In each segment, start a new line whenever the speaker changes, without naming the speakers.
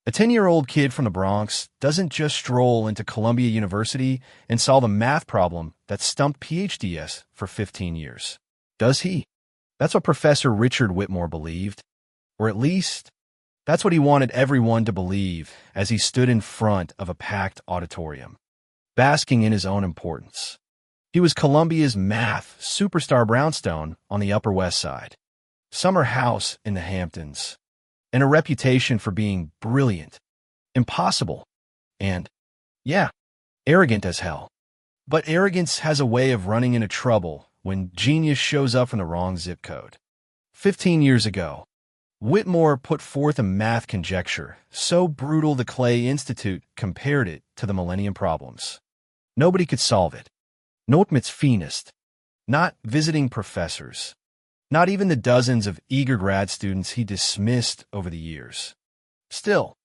A 10-year-old kid from the Bronx doesn't just stroll into Columbia University and solve a math problem that stumped PhDs for 15 years. Does he? That's what Professor Richard Whitmore believed. Or at least, that's what he wanted everyone to believe as he stood in front of a packed auditorium, basking in his own importance. He was Columbia's math superstar brownstone on the Upper West Side, summer house in the Hamptons, and a reputation for being brilliant, impossible, and, yeah, arrogant as hell. But arrogance has a way of running into trouble when genius shows up from the wrong zip code. 15 years ago, Whitmore put forth a math conjecture so brutal the Clay Institute compared it to the Millennium Problems. Nobody could solve it. Not its finest. Not visiting professors. Not even the dozens of eager grad students he dismissed over the years. Still,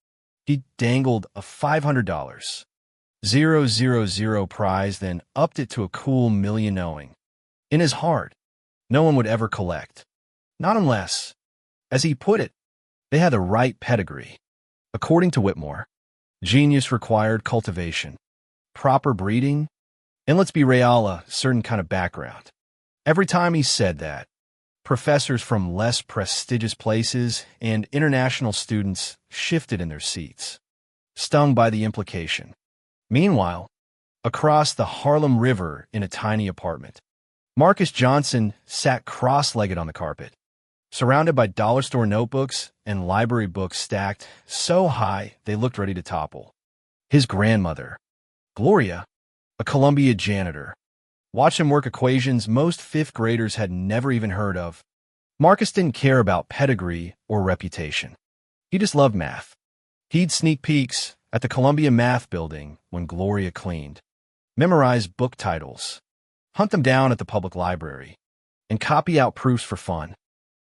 he dangled a $500, 000 prize, then upped it to a cool million, knowing, in his heart, no one would ever collect. Not unless, as he put it, they had the right pedigree. According to Whitmore, genius required cultivation, proper breeding, and let's be real, a certain kind of background. Every time he said that, professors from less prestigious places and international students shifted in their seats, stung by the implication. Meanwhile, across the Harlem River in a tiny apartment, Marcus Johnson sat cross-legged on the carpet, surrounded by dollar store notebooks and library books stacked so high they looked ready to topple. His grandmother, Gloria, a Columbia janitor, watched him work equations most fifth graders had never even heard of. Marcus didn't care about pedigree or reputation. He just loved math. He'd sneak peeks at the Columbia Math Building when Gloria cleaned, memorize book titles, hunt them down at the public library, and copy out proofs for fun.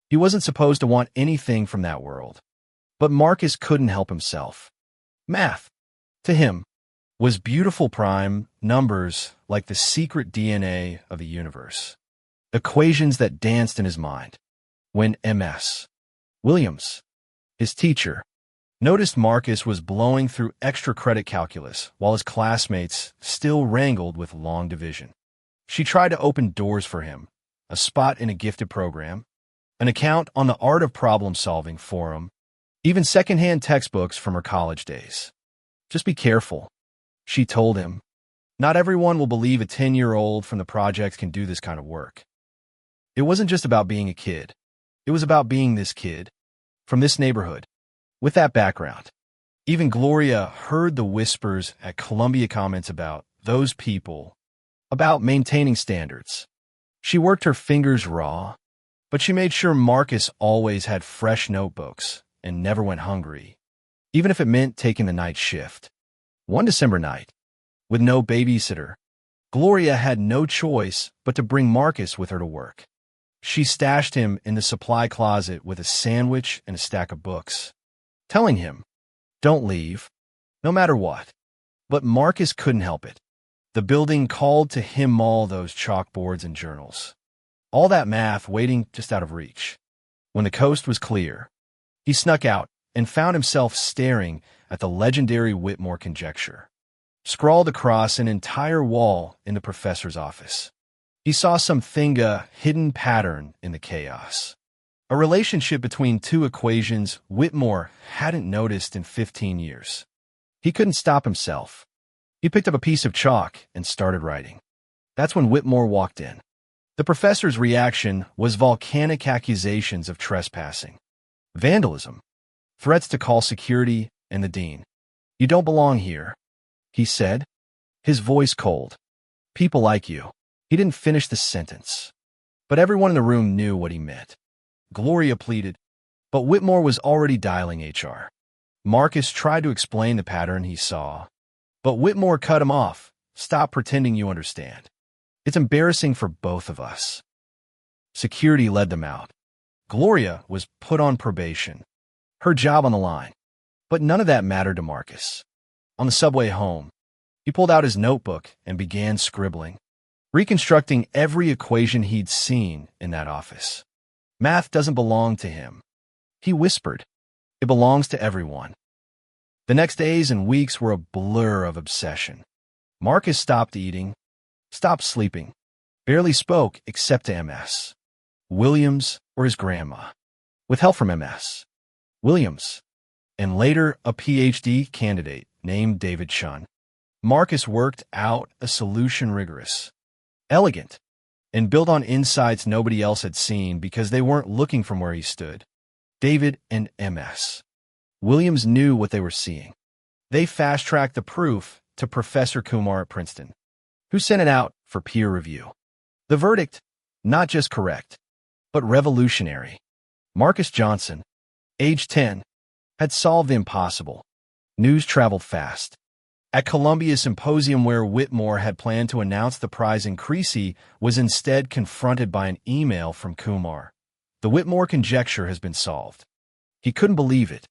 He wasn't supposed to want anything from that world. But Marcus couldn't help himself. Math, to him, was beautiful prime numbers like the secret DNA of the universe. Equations that danced in his mind. When M.S. Williams, his teacher, noticed Marcus was blowing through extra credit calculus while his classmates still wrangled with long division. She tried to open doors for him, a spot in a gifted program, an account on the Art of Problem-Solving forum, even secondhand textbooks from her college days. Just be careful, she told him. Not everyone will believe a 10-year-old from the projects can do this kind of work. It wasn't just about being a kid. It was about being this kid, from this neighborhood, with that background. Even Gloria heard the whispers at Columbia comments about those people, about maintaining standards. She worked her fingers raw, but she made sure Marcus always had fresh notebooks and never went hungry, even if it meant taking the night shift. One December night, with no babysitter, Gloria had no choice but to bring Marcus with her to work. She stashed him in the supply closet with a sandwich and a stack of books, telling him, "Don't leave, no matter what." But Marcus couldn't help it. The building called to him, all those chalkboards and journals. All that math waiting just out of reach. When the coast was clear, he snuck out and found himself staring at the legendary Whitmore conjecture, scrawled across an entire wall in the professor's office. He saw some hidden pattern in the chaos. A relationship between two equations Whitmore hadn't noticed in 15 years. He couldn't stop himself. He picked up a piece of chalk and started writing. That's when Whitmore walked in. The professor's reaction was volcanic accusations of trespassing, vandalism, threats to call security and the dean. "You don't belong here," he said, his voice cold. "People like you." He didn't finish the sentence, but everyone in the room knew what he meant. Gloria pleaded, but Whitmore was already dialing HR. Marcus tried to explain the pattern he saw, but Whitmore cut him off. "Stop pretending you understand. It's embarrassing for both of us." Security led them out. Gloria was put on probation, her job on the line. But none of that mattered to Marcus. On the subway home, he pulled out his notebook and began scribbling, reconstructing every equation he'd seen in that office. Math doesn't belong to him, he whispered. It belongs to everyone. The next days and weeks were a blur of obsession. Marcus stopped eating, stopped sleeping, barely spoke except to MS. Williams or his grandma. With help from MS. Williams, and later a PhD candidate named David Chun. Marcus worked out a solution rigorous, elegant, and built on insights nobody else had seen because they weren't looking from where he stood. David and MS. Williams knew what they were seeing. They fast-tracked the proof to Professor Kumar at Princeton, who sent it out for peer review. The verdict, not just correct, but revolutionary. Marcus Johnson, age 10, had solved the impossible. News traveled fast. At Columbia's symposium where Whitmore had planned to announce the prize in Creasy was instead confronted by an email from Kumar. The Whitmore conjecture has been solved. He couldn't believe it,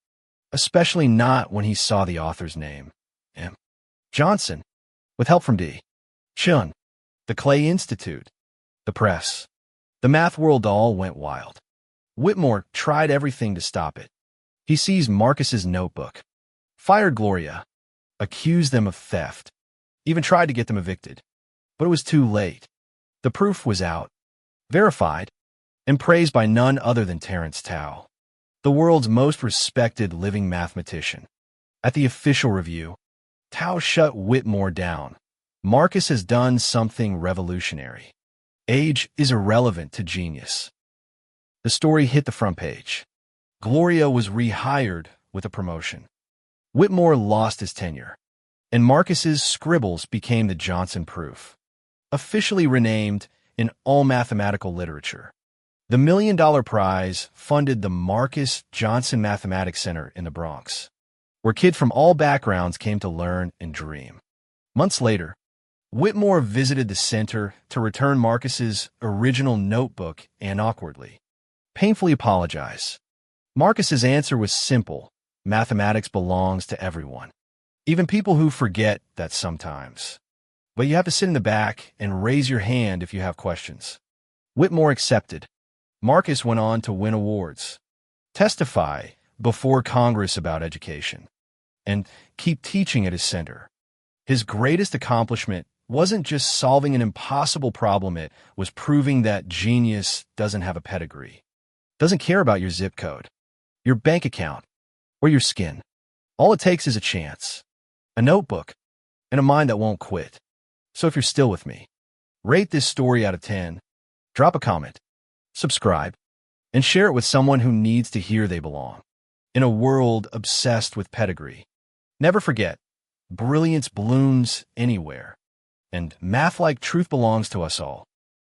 especially not when he saw the author's name. M. Johnson, with help from D. Chun, the Clay Institute, the press. The math world all went wild. Whitmore tried everything to stop it. He seized Marcus's notebook, fired Gloria, accused them of theft, even tried to get them evicted. But it was too late. The proof was out, verified, and praised by none other than Terence Tao, the world's most respected living mathematician. At the official review, Tao shut Whitmore down. Marcus has done something revolutionary. Age is irrelevant to genius. The story hit the front page. Gloria was rehired with a promotion. Whitmore lost his tenure, and Marcus's scribbles became the Johnson proof, officially renamed in all mathematical literature. The $1 million prize funded the Marcus Johnson Mathematics Center in the Bronx, where kids from all backgrounds came to learn and dream. Months later, Whitmore visited the center to return Marcus's original notebook and awkwardly, painfully apologize. Marcus's answer was simple. Mathematics belongs to everyone, even people who forget that sometimes. But you have to sit in the back and raise your hand if you have questions. Whitmore accepted. Marcus went on to win awards, testify before Congress about education, and keep teaching at his center. His greatest accomplishment wasn't just solving an impossible problem, it was proving that genius doesn't have a pedigree, doesn't care about your zip code, your bank account, or your skin. All it takes is a chance, a notebook, and a mind that won't quit. So if you're still with me, rate this story out of 10, drop a comment, subscribe, and share it with someone who needs to hear they belong. In a world obsessed with pedigree, never forget, brilliance blooms anywhere, and math-like truth belongs to us all.